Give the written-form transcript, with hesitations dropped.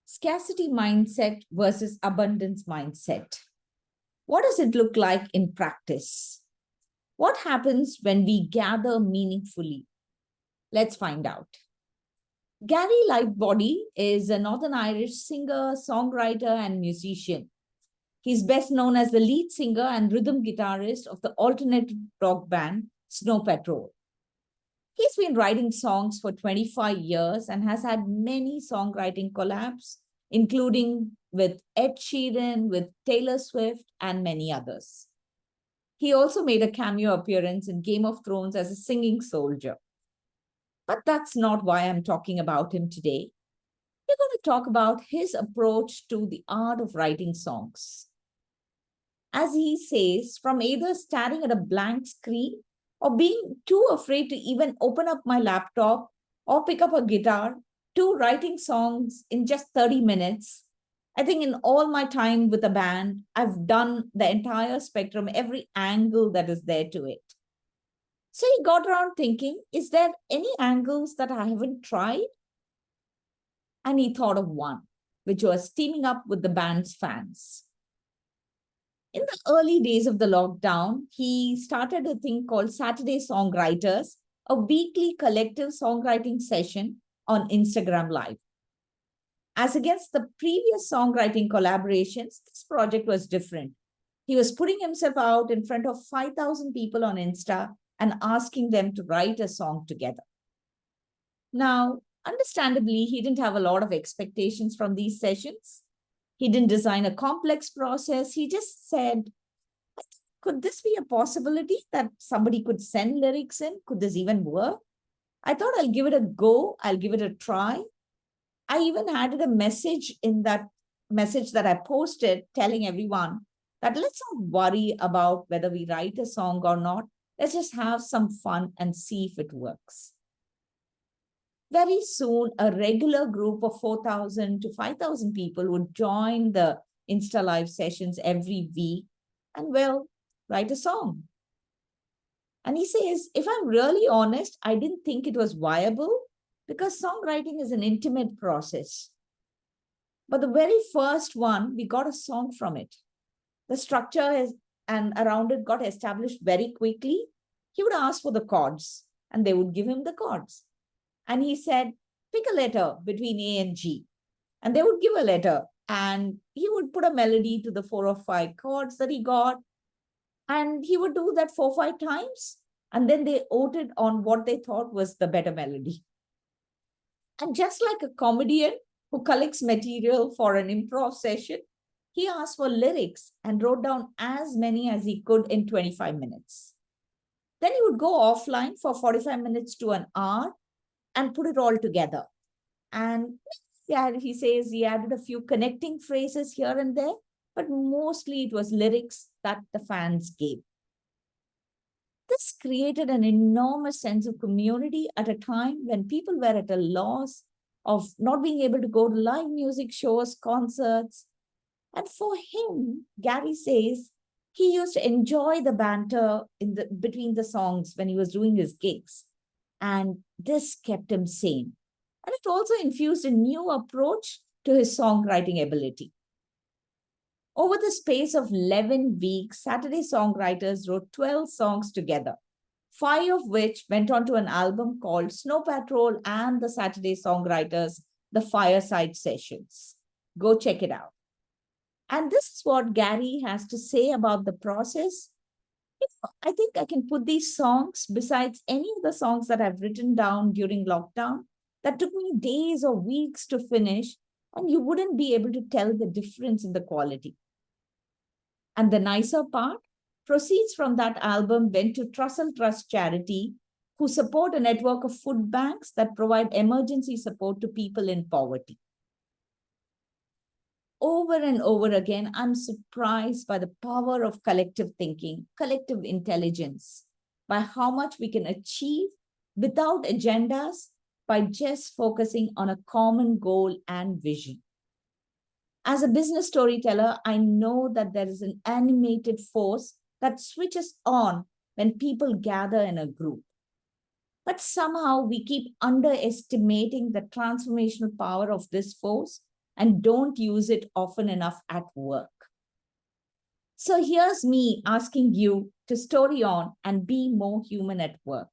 Scarcity mindset versus abundance mindset. What does it look like in practice? What happens when we gather meaningfully? Let's find out. Gary Lightbody is a Northern Irish singer, songwriter, and musician. He's best known as the lead singer and rhythm guitarist of the alternative rock band Snow Patrol. He's been writing songs for 25 years and has had many songwriting collabs, including with Ed Sheeran, with Taylor Swift, and many others. He also made a cameo appearance in Game of Thrones as a singing soldier. But that's not why I'm talking about him today. We're going to talk about his approach to the art of writing songs. As he says, from either staring at a blank screen or being too afraid to even open up my laptop or pick up a guitar, to writing songs in just 30 minutes. I think in all my time with a band, I've done the entire spectrum, every angle that is there to it. So he got around thinking, is there any angles that I haven't tried? And he thought of one, which was teaming up with the band's fans. In the early days of the lockdown, he started a thing called Saturday Songwriters, a weekly collective songwriting session on Instagram Live. As against the previous songwriting collaborations, this project was different. He was putting himself out in front of 5,000 people on Insta and asking them to write a song together. Now, understandably, he didn't have a lot of expectations from these sessions. He didn't design a complex process. He just said, could this be a possibility that somebody could send lyrics in? Could this even work? I thought I'll give it a go. I'll give it a try. I even added a message in that message that I posted telling everyone that let's not worry about whether we write a song or not. Let's just have some fun and see if it works. Very soon, a regular group of 4,000 to 5,000 people would join the Insta Live sessions every week and, well, write a song. And he says, if I'm really honest, I didn't think it was viable because songwriting is an intimate process. But the very first one, we got a song from it. The structure and around it got established very quickly. He would ask for the chords and they would give him the chords. And he said, pick a letter between A and G. And they would give a letter and he would put a melody to the 4 or 5 chords that he got. And he would do that 4 or 5 times. And then they voted on what they thought was the better melody. And just like a comedian who collects material for an improv session, he asked for lyrics and wrote down as many as he could in 25 minutes. Then he would go offline for 45 minutes to an hour and put it all together. And yeah, he says he added a few connecting phrases here and there, but mostly it was lyrics that the fans gave. This created an enormous sense of community at a time when people were at a loss of not being able to go to live music shows, concerts. And for him, Gary says, he used to enjoy the banter between the songs when he was doing his gigs. And this kept him sane. And it also infused a new approach to his songwriting ability. Over the space of 11 weeks, Saturday Songwriters wrote 12 songs together, 5 of which went on to an album called Snow Patrol and the Saturday Songwriters, the Fireside Sessions. Go check it out. And this is what Gary has to say about the process. I think I can put these songs besides any of the songs that I've written down during lockdown that took me days or weeks to finish, and you wouldn't be able to tell the difference in the quality. And the nicer part, proceeds from that album went to Trussell Trust Charity, who support a network of food banks that provide emergency support to people in poverty. Over and over again, I'm surprised by the power of collective thinking, collective intelligence, by how much we can achieve without agendas by just focusing on a common goal and vision. As a business storyteller, I know that there is an animated force that switches on when people gather in a group. But somehow we keep underestimating the transformational power of this force and don't use it often enough at work. So here's me asking you to story on and be more human at work.